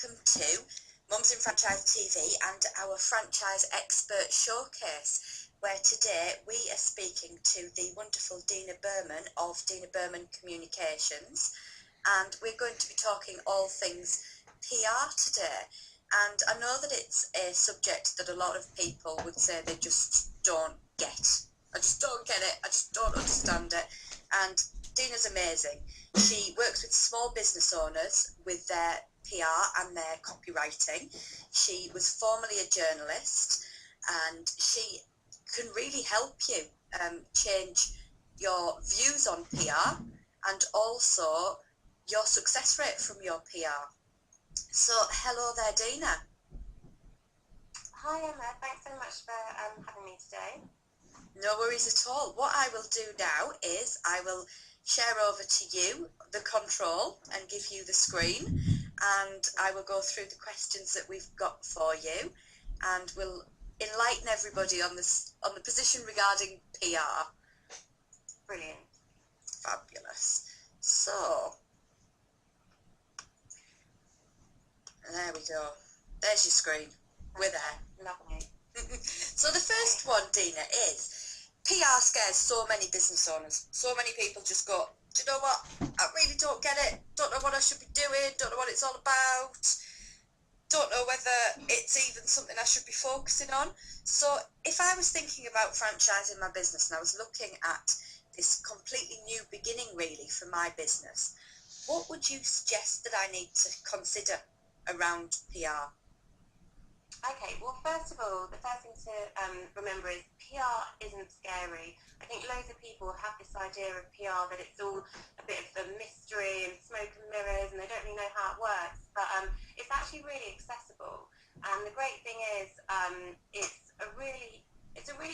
welcome to Mums in Franchise TV and our Franchise Expert Showcase, where today we are speaking to the wonderful Dina Behrman of Dina Behrman Communications, and we're going to be talking all things PR today. And I know that it's a subject that a lot of people would say they just don't get. I just don't get it, I just don't understand it. And Dina's amazing. She works with small business owners with their PR and their copywriting. She was formerly a journalist, and she can really help you change your views on PR and also your success rate from your PR. So, hello there, Dina. Hi Emma, thanks so much for having me today. No worries at all. What I will do now is I will share over to you the control and give you the screen, and I will go through the questions that we've got for you, and we'll enlighten everybody on the position regarding PR. Brilliant. Fabulous. So, there we go. There's your screen. We're there. Lovely. So the first one, Dina, is PR scares so many business owners. So many people just go, do you know what? I really don't get it. Don't know what I should be doing. Don't know what it's all about. Don't know whether it's even something I should be focusing on. So if I was thinking about franchising my business and I was looking at this completely new beginning really for my business, what would you suggest that I need to consider around PR? Okay, well first of all, the first thing to remember is PR isn't scary. I think loads of people have this idea of PR that it's all a bit of a mystery and smoke and mirrors and they don't really know how it works, but it's actually really accessible. And the great thing is it's a really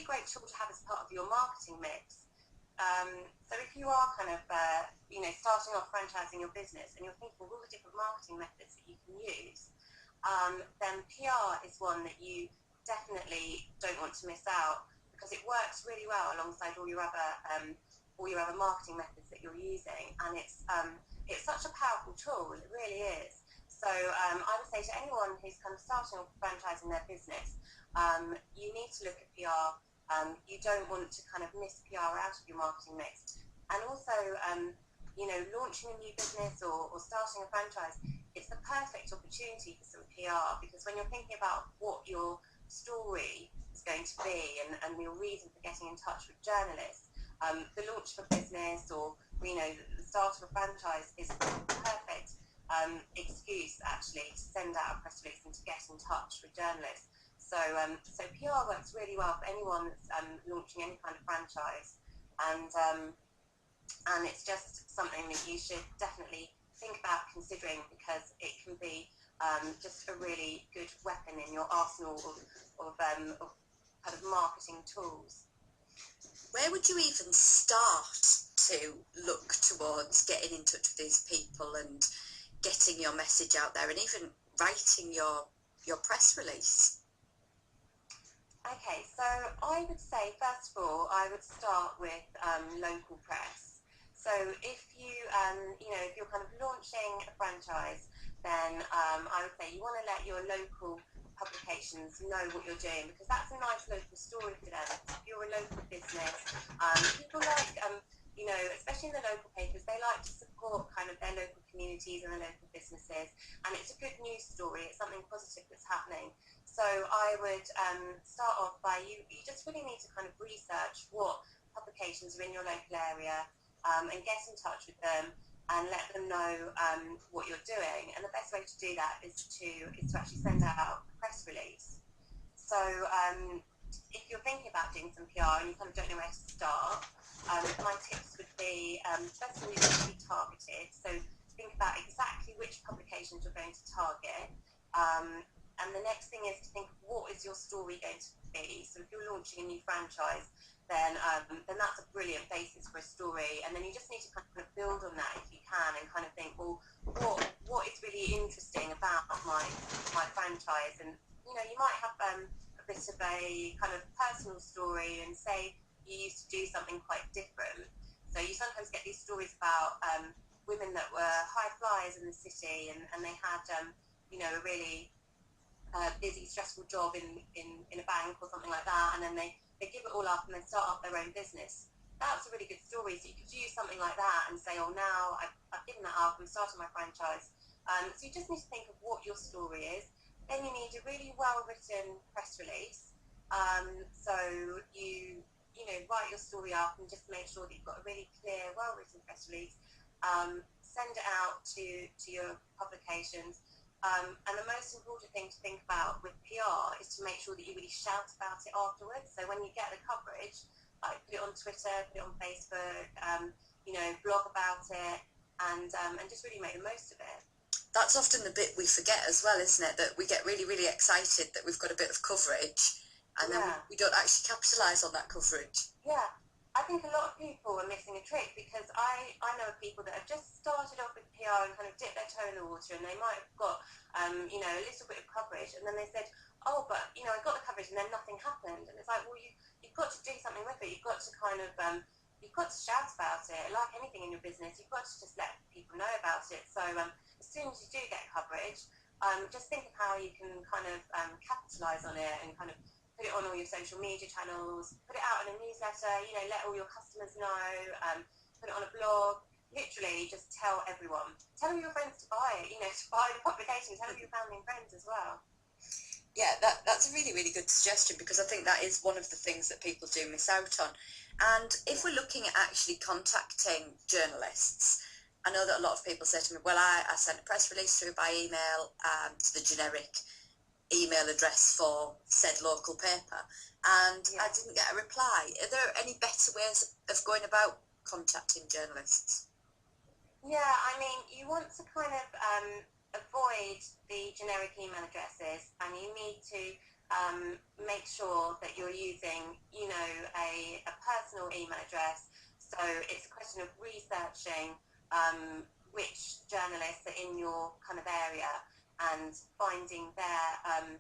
great tool to have as part of your marketing mix. So if you are kind of starting off franchising your business and you're thinking of all the different marketing methods that you can use, then PR is one that you definitely don't want to miss out, because it works really well alongside all your other marketing methods that you're using, and it's such a powerful tool. It really is. So I would say to anyone who's kind of starting off franchising their business, you need to look at PR. You don't want to kind of miss PR out of your marketing mix, and also launching a new business or starting a franchise, it's the perfect opportunity for some PR, because when you're thinking about what your story is going to be and your reason for getting in touch with journalists, the launch of a business or the start of a franchise is a perfect excuse actually to send out a press release and to get in touch with journalists. So PR works really well for anyone that's launching any kind of franchise, and it's just something that you should definitely think about considering, because it can be just a really good weapon in your arsenal of kind of marketing tools. Where would you even start to look towards getting in touch with these people and getting your message out there and even writing your press release? Okay, so I would say first of all I would start with local press. So if if you're kind of launching a franchise, then I would say you want to let your local publications know what you're doing, because that's a nice local story for them. If you're a local business, people like, especially in the local papers, they like to support kind of their local communities and their local businesses, and it's a good news story. It's something positive that's happening. So I would start off by you just really need to kind of research what publications are in your local area, and get in touch with them and let them know what you're doing. And the best way to do that is to actually send out a press release. So if you're thinking about doing some PR and you kind of don't know where to start, my tips would be, first of all, you need to be targeted. So think about exactly which publications you're going to target. And the next thing is to think, what is your story going to be? So if you're launching a new franchise, then that's a brilliant basis for a story. And then you just need to kind of build on that if you can, and kind of think, well, what is really interesting about my franchise? And you might have a bit of a kind of personal story, and say you used to do something quite different. So you sometimes get these stories about women that were high flyers in the city, and they had a really busy, stressful job in a bank or something like that, and then they give it all up and then start up their own business. That's a really good story. So you could use something like that and say, oh, now I've given that up, I'm starting my franchise. So you just need to think of what your story is. Then you need a really well-written press release. So you write your story up and just make sure that you've got a really clear, well-written press release. Send it out to your publications. And the most important thing to think about with PR is to make sure that you really shout about it afterwards. So when you get the coverage, like put it on Twitter, put it on Facebook, blog about it, and just really make the most of it. That's often the bit we forget as well, isn't it? That we get really, really excited that we've got a bit of coverage, and then we don't actually capitalise on that coverage. Yeah. I think a lot of people are missing a trick, because I know of people that have just started off with PR and kind of dipped their toe in the water, and they might have got a little bit of coverage, and then they said, oh, but I got the coverage and then nothing happened. And it's like, well, you've got to do something with it. You've got to kind of you've got to shout about it. Like anything in your business, you've got to just let people know about it. So as soon as you do get coverage, just think of how you can kind of capitalise on it, and kind of put it on all your social media channels, put it out in a newsletter, let all your customers know, put it on a blog. Literally just tell everyone. Tell all your friends to buy it, to buy the publication. Tell all your family and friends as well. Yeah, that's a really, really good suggestion, because I think that is one of the things that people do miss out on. And if we're looking at actually contacting journalists, I know that a lot of people say to me, well, I sent a press release through by email to the generic email address for said local paper, and I didn't get a reply. Are there any better ways of going about contacting journalists? Yeah, I mean, you want to kind of avoid the generic email addresses, and you need to make sure that you're using, a personal email address. So it's a question of researching which journalists are in your kind of area and finding their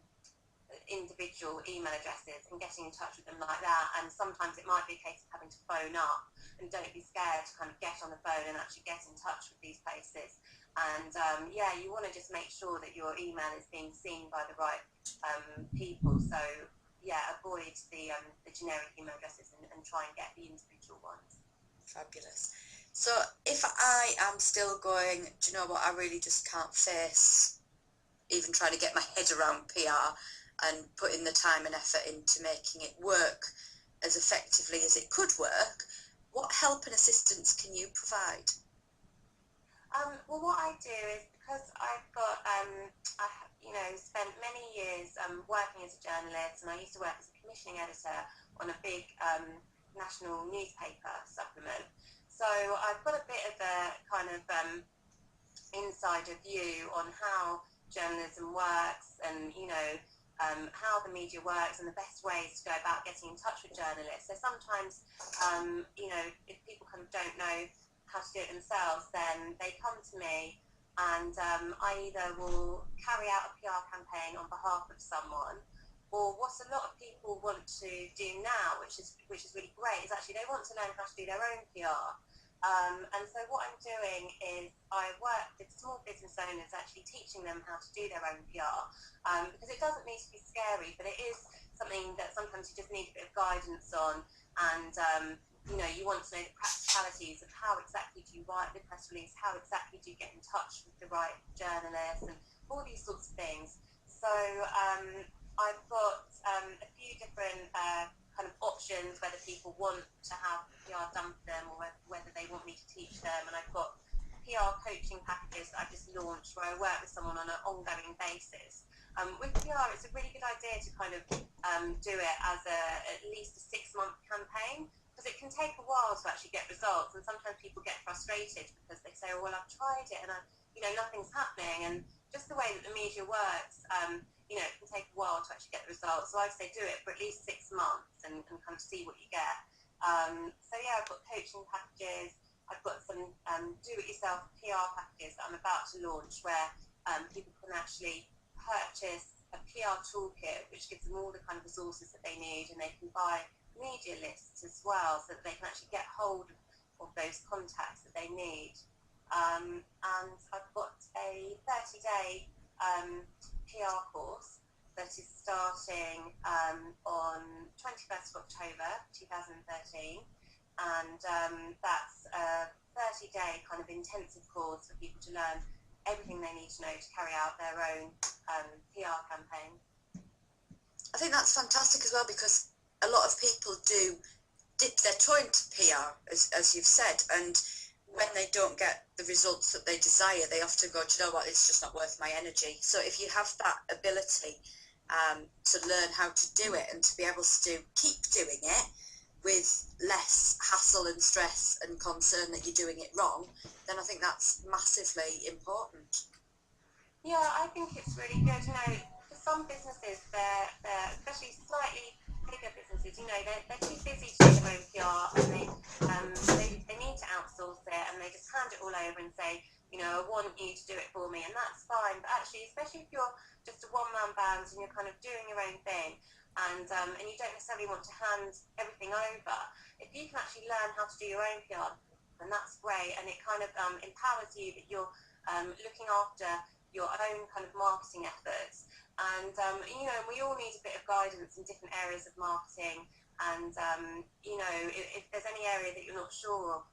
individual email addresses and getting in touch with them like that. And sometimes it might be a case of having to phone up, and don't be scared to kind of get on the phone and actually get in touch with these places. And you want to just make sure that your email is being seen by the right people. So avoid the generic email addresses and try and get the individual ones. Fabulous. So if I am still going, do you know what, I really just can't face even trying to get my head around PR and putting the time and effort into making it work as effectively as it could work, what help and assistance can you provide? Well, what I do is, because I've got, spent many years working as a journalist, and I used to work as a commissioning editor on a big national newspaper supplement. So I've got a bit of a kind of insider view on how journalism works, and how the media works, and the best ways to go about getting in touch with journalists. So sometimes if people kind of don't know how to do it themselves, then they come to me, and I either will carry out a PR campaign on behalf of someone, or what a lot of people want to do now, which is really great, is actually they want to learn how to do their own PR. And so what I'm doing is I work with small business owners, actually teaching them how to do their own PR, because it doesn't need to be scary, but it is something that sometimes you just need a bit of guidance on. And you want to know the practicalities of how exactly do you write the press release, how exactly do you get in touch with the right journalists, and all these sorts of things. So I've got a few different kind of options, whether people want to have PR done for them, or whether they want me to teach them. And I've got PR coaching packages that I've just launched, where I work with someone on an ongoing basis. With PR, it's a really good idea to kind of do it as at least a 6-month campaign, because it can take a while to actually get results. And sometimes people get frustrated because they say, oh, well, I've tried it and nothing's happening. And just the way that the media works, it can take a while to actually get the results. So I'd say do it for at least 6 months and kind of see what you get. I've got coaching packages. I've got some do-it-yourself PR packages that I'm about to launch, where people can actually purchase a PR toolkit, which gives them all the kind of resources that they need, and they can buy media lists as well, so that they can actually get hold of those contacts that they need. And I've got a 30-day PR course that is starting on 21st of October 2013, and that's a 30-day kind of intensive course for people to learn everything they need to know to carry out their own PR campaign. I think that's fantastic as well, because a lot of people do dip their toe into PR, as you've said, and when they don't get the results that they desire, they often go, do you know what, it's just not worth my energy. So if you have that ability to learn how to do it and to be able to keep doing it with less hassle and stress and concern that you're doing it wrong, then I think that's massively important. Yeah, I think it's really good. You know, for some businesses, they're especially slightly bigger businesses, you know, they're too busy to do their own PR, and they need to outsource it, and they just hand it all over and say, you know, I want you to do it for me, and that's fine. But actually, especially if you're just a one-man band and you're kind of doing your own thing, and you don't necessarily want to hand everything over, if you can actually learn how to do your own PR, then that's great, and it kind of empowers you that you're looking after your own kind of marketing efforts. And you know, we all need a bit of guidance in different areas of marketing, and you know, if there's any area that you're not sure of,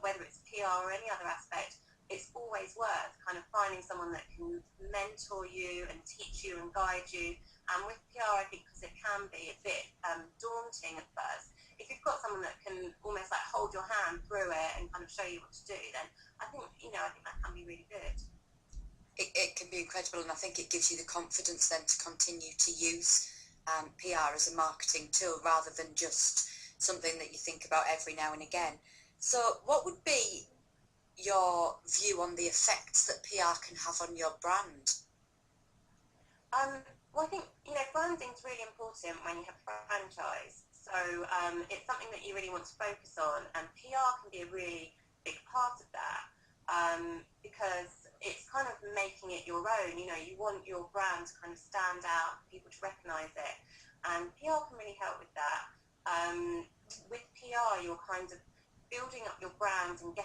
whether it's PR or any other aspect, it's always worth kind of finding someone that can mentor you and teach you and guide you. And with PR, I think, because it can be a bit daunting at first, if you've got someone that can almost like hold your hand through it and kind of show you what to do, then I think, you know, I think that can be really good. It can be incredible, and I think it gives you the confidence then to continue to use PR as a marketing tool rather than just something that you think about every now and again. So what would be your view on the effects that PR can have on your brand? Well, I think, you know, branding is really important when you have a franchise. So it's something that you really want to focus on, and PR can be a really big part of that, because it's kind of making it your own. You know, you want your brand to kind of stand out, people to recognise it, and PR can really help with that. With PR, you're kind of building up your brand and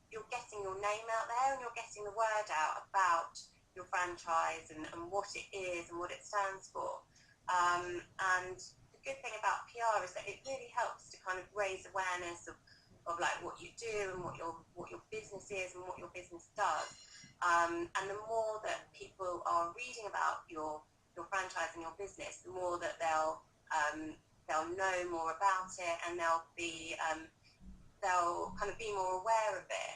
you're getting your name out there, and you're getting the word out about your franchise and what it is and what it stands for. And the good thing about PR is that it really helps to kind of raise awareness of like what you do and what your business is and what your business does. And the more that people are reading about your franchise and your business, the more that they'll know more about it, and they'll kind of be more aware of it.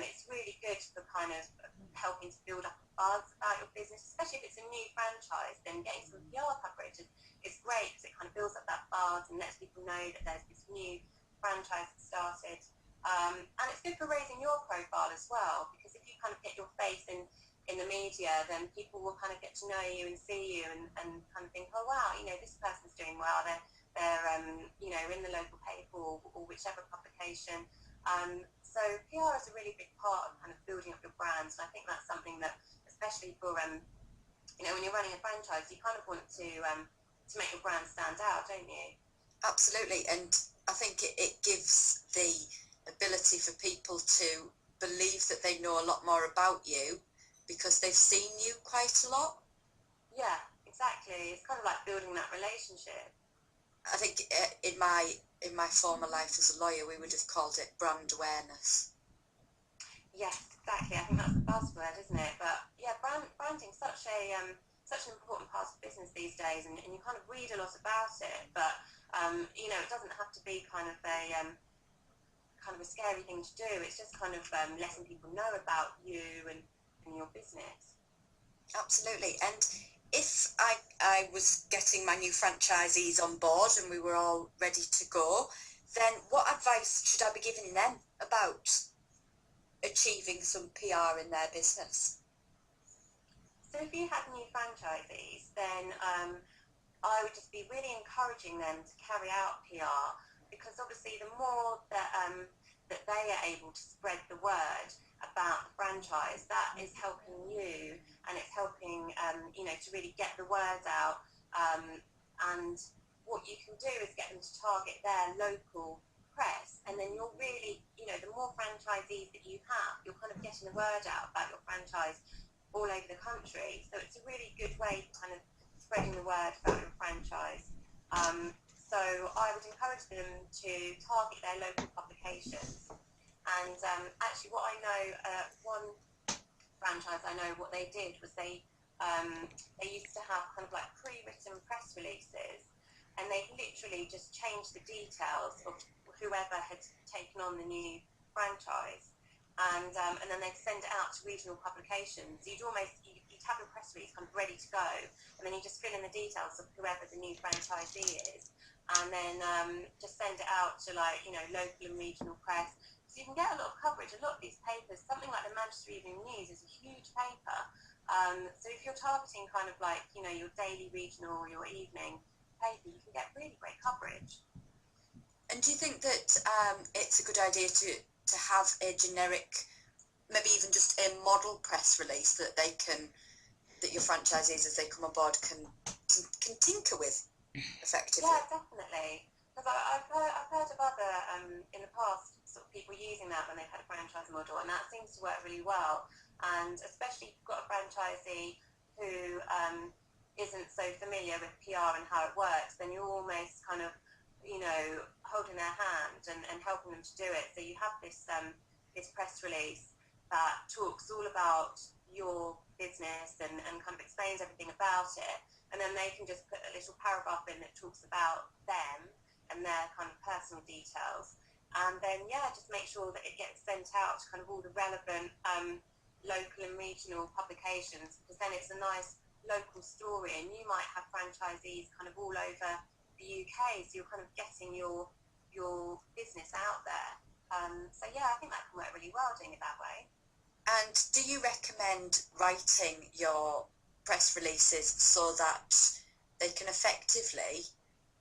It's really good for kind of helping to build up a buzz about your business, especially if it's a new franchise. Then getting some PR coverage is great, because it kind of builds up that buzz and lets people know that there's this new franchise that started. And it's good for raising your profile as well, because if you kind of get your face in the media, then people will kind of get to know you and see you and kind of think, oh wow, you know, this person's doing well, they're you know, in the local paper or whichever publication. So PR is a really big part of kind of building up your brand, and I think that's something that, especially for you know, when you're running a franchise, you kind of want to make your brand stand out, don't you? Absolutely, and I think it gives the ability for people to believe that they know a lot more about you because they've seen you quite a lot. Yeah, exactly. It's kind of like building that relationship. I think in my former life as a lawyer, we would have called it brand awareness. Yes, exactly. I think that's the buzzword, isn't it? But yeah, branding is such an important part of business these days, and you kind of read a lot about it. But you know, it doesn't have to be kind of a scary thing to do. It's just kind of letting people know about you and your business. Absolutely. And if I was getting my new franchisees on board and we were all ready to go, then what advice should I be giving them about achieving some PR in their business? So if you had new franchisees, then I would just be really encouraging them to carry out PR, because obviously the more that they are able to spread the word about the franchise, that is helping you, and it's helping you know, to really get the word out. And what you can do is get them to target their local press, and then you're really, you know, the more franchisees that you have, you're kind of getting the word out about your franchise all over the country. So it's a really good way for kind of spreading the word about your franchise. So I would encourage them to target their local publications. And actually what I know, one franchise I know what they did was they used to have kind of like pre-written press releases, and they literally just changed the details of whoever had taken on the new franchise, and then they'd send it out to regional publications. You'd have your press release kind of ready to go, and then you just fill in the details of whoever the new franchisee is, and then just send it out to, like, you know, local and regional press. So you can get a lot of coverage. A lot of these papers, something like the Manchester Evening News is a huge paper. So if you're targeting kind of like, you know, your daily, regional, or your evening paper, you can get really great coverage. And do you think that it's a good idea to have a generic, maybe even just a model press release that your franchisees, as they come aboard, can tinker with effectively? Yeah, definitely. Because I've heard of other, in the past, sort of people using that when they've had a franchise model, and that seems to work really well. And especially if you've got a franchisee who isn't so familiar with PR and how it works, then you're almost kind of, you know, holding their hand and helping them to do it. So you have this press release that talks all about your business and kind of explains everything about it. And then they can just put a little paragraph in that talks about them and their kind of personal details. And then, yeah, just make sure that it gets sent out to kind of all the relevant local and regional publications, because then it's a nice local story, and you might have franchisees kind of all over the UK, so you're kind of getting your business out there. So, yeah, I think that can work really well doing it that way. And do you recommend writing your press releases so that they can effectively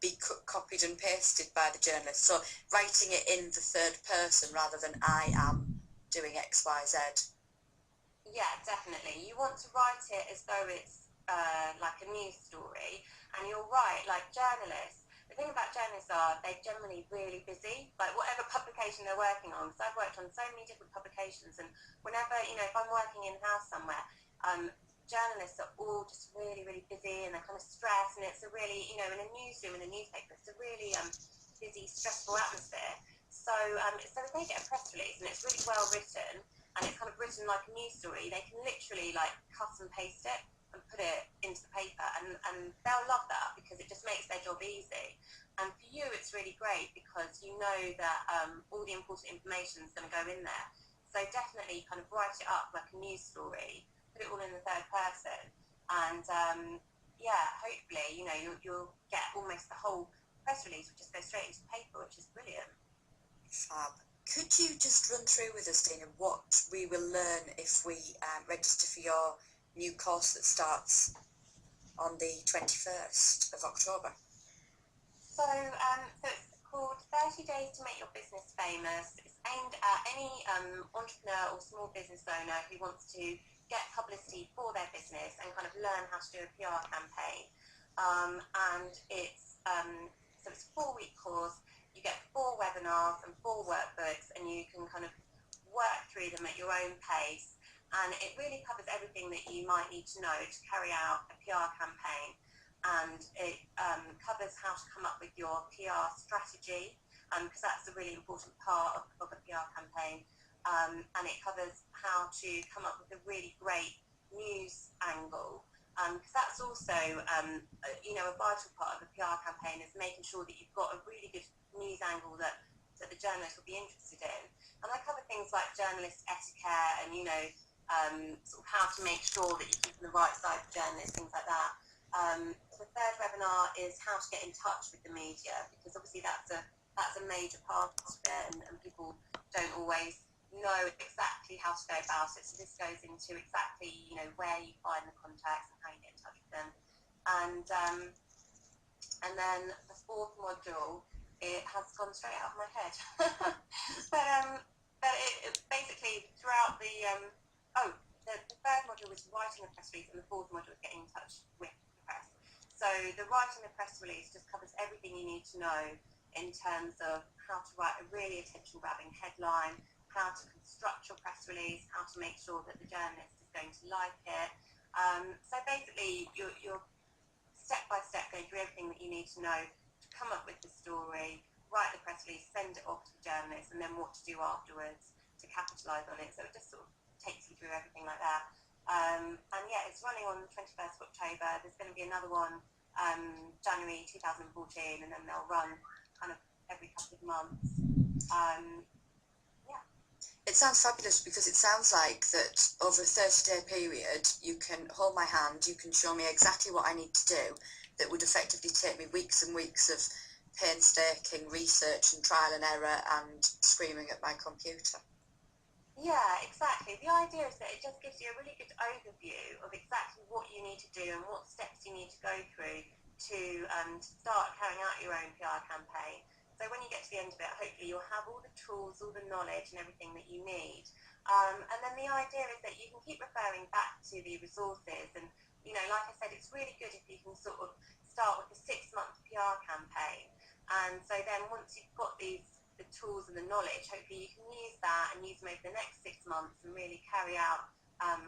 be copied and pasted by the journalist? So writing it in the third person rather than I am doing X, Y, Z. Yeah, definitely. You want to write it as though it's like a news story. And you're right, like journalists, the thing about journalists are they're generally really busy, like whatever publication they're working on. So I've worked on so many different publications, and whenever, you know, if I'm working in-house somewhere, journalists are all just really, really busy, and they're kind of stressed, and it's a really, you know, in a newsroom, in a newspaper, it's a really busy, stressful atmosphere. So if they get a press release and it's really well written, and it's kind of written like a news story, they can literally like cut and paste it and put it into the paper, and they'll love that because it just makes their job easy. And for you, it's really great because you know that all the important information is going to go in there. So definitely kind of write it up like a news story, put it all in the third person, and yeah, hopefully, you know, you'll get almost the whole press release will just go straight into paper, which is brilliant. Fab. Could you just run through with us, Dina, what we will learn if we register for your new course that starts on the 21st of October? So it's called 30 Days to Make Your Business Famous. It's aimed at any entrepreneur or small business owner who wants to get publicity for their business and kind of learn how to do a PR campaign. And it's so it's a 4-week course. You get 4 webinars and 4 workbooks, and you can kind of work through them at your own pace. And it really covers everything that you might need to know to carry out a PR campaign. And it covers how to come up with your PR strategy, because that's a really important part of a PR campaign. And it covers how to come up with a really great news angle, because that's also, you know, a vital part of a PR campaign is making sure that you've got a really good news angle that the journalist will be interested in. And I cover things like journalist etiquette and, you know, sort of how to make sure that you're keeping the right side of journalists, things like that. The third webinar is how to get in touch with the media, because obviously that's a major part of it, and people don't always know exactly how to go about it. So this goes into exactly, you know, where you find the contacts and how you get in touch with them. And then the 4th module, it has gone straight out of my head. but it basically throughout the the 3rd module was writing a press release, and the 4th module was getting in touch with the press. So the writing a press release just covers everything you need to know in terms of how to write a really attention-grabbing headline, how to construct your press release, how to make sure that the journalist is going to like it. So basically, you're step by step going through everything that you need to know to come up with the story, write the press release, send it off to the journalist, and then what to do afterwards to capitalise on it. So it just sort of takes you through everything like that. And yeah, it's running on the 21st of October. There's going to be another one January 2014, and then they'll run kind of every couple of months. Yeah. It sounds fabulous, because it sounds like that over a 30-day period you can hold my hand, you can show me exactly what I need to do that would effectively take me weeks and weeks of painstaking research and trial and error and screaming at my computer. Yeah, exactly. The idea is that it just gives you a really good overview of exactly what you need to do and what steps you need to go through to start carrying out your own PR campaign. So when you get to the end of it, hopefully you'll have all the tools, all the knowledge and everything that you need. And then the idea is that you can keep referring back to the resources. And, you know, like I said, it's really good if you can sort of start with a 6-month PR campaign. And so then once you've got the tools and the knowledge, hopefully you can use that and use them over the next 6 months and really carry out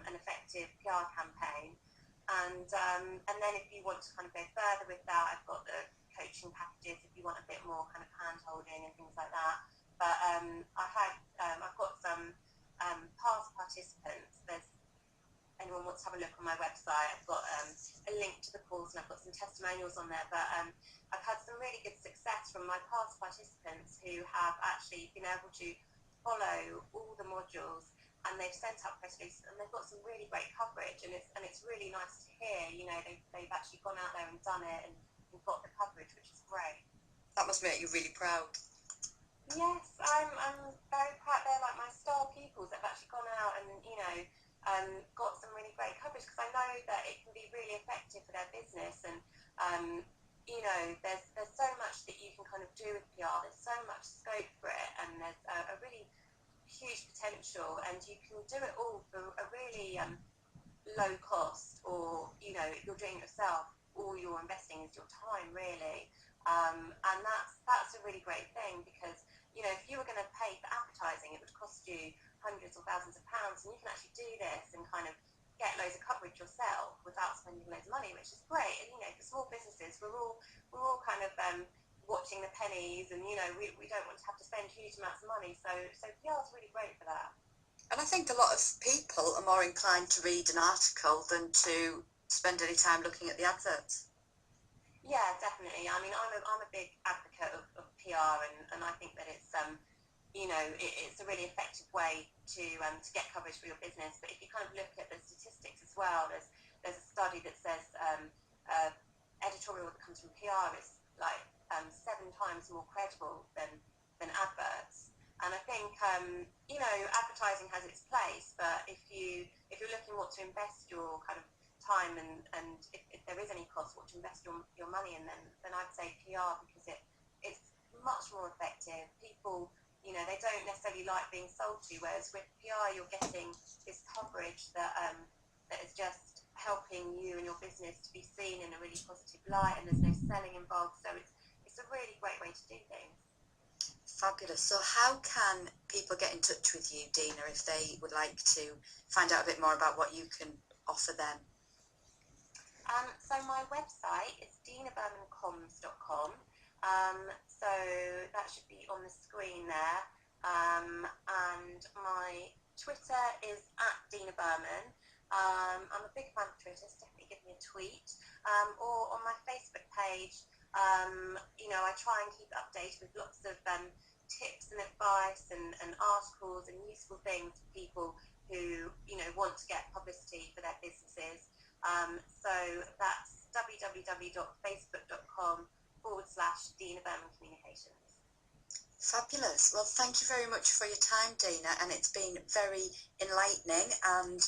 an effective PR campaign. And then if you want to kind of go further with that, I've got the coaching packages if you want a bit more kind of hand holding and things like that. But I've got some past participants. There's anyone wants to have a look on my website, I've got a link to the course and I've got some testimonials on there. But I've had some really good success from my past participants who have actually been able to follow all the modules, and they've sent out press releases and they've got some really great coverage, and it's really nice to hear, you know, they've actually gone out there and done it and got the coverage, which is great. That must make you really proud. Yes, I'm very proud. They're like my star pupils that have actually gone out and, you know, got some really great coverage, because I know that it can be really effective for their business. And you know, there's so much that you can kind of do with PR. There's so much scope for it, and there's a really huge potential, and you can do it all for a really low cost. Or, you know, if you're doing it yourself, all you're investing is your time, really. And that's a really great thing, because, you know, if you were going to pay for advertising, it would cost you hundreds or thousands of pounds, and you can actually do this and kind of get loads of coverage yourself without spending loads of money, which is great. And, you know, for small businesses, we're all kind of watching the pennies, and, you know, we don't want to have to spend huge amounts of money. So PR is really great for that. And I think a lot of people are more inclined to read an article than to spend any time looking at the adverts. Yeah, definitely. I mean, I'm a big advocate of PR, and I think that it's you know, it's a really effective way to get coverage for your business. But if you kind of look at the statistics as well, there's a study that says editorial that comes from PR is like 7 times more credible than adverts. And I think you know, advertising has its place, but if you're looking what to invest your kind of time and if there is any cost, what to invest your money in, then I'd say PR, because it's much more effective. People, you know, they don't necessarily like being sold to, whereas with PR you're getting this coverage that is just helping you and your business to be seen in a really positive light, and there's no selling involved. So it's a really great way to do things. Fabulous. So how can people get in touch with you, Dina, if they would like to find out a bit more about what you can offer them? So my website is dinabehrmancoms.com. So that should be on the screen there. And my Twitter is @DinaBehrman. I'm a big fan of Twitter, so definitely give me a tweet. Or on my Facebook page, you know, I try and keep updated with lots of tips and advice and articles and useful things for people who, you know, want to get publicity for their businesses. So that's www.facebook.com/Dina Behrman Communications. Fabulous. Well, thank you very much for your time, Dina, and it's been very enlightening, and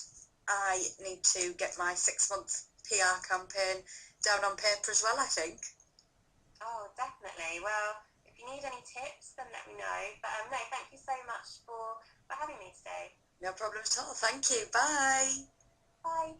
I need to get my 6-month PR campaign down on paper as well, I think. Oh, definitely. Well, if you need any tips, then let me know. But no, thank you so much for having me today. No problem at all. Thank you. Bye. Bye.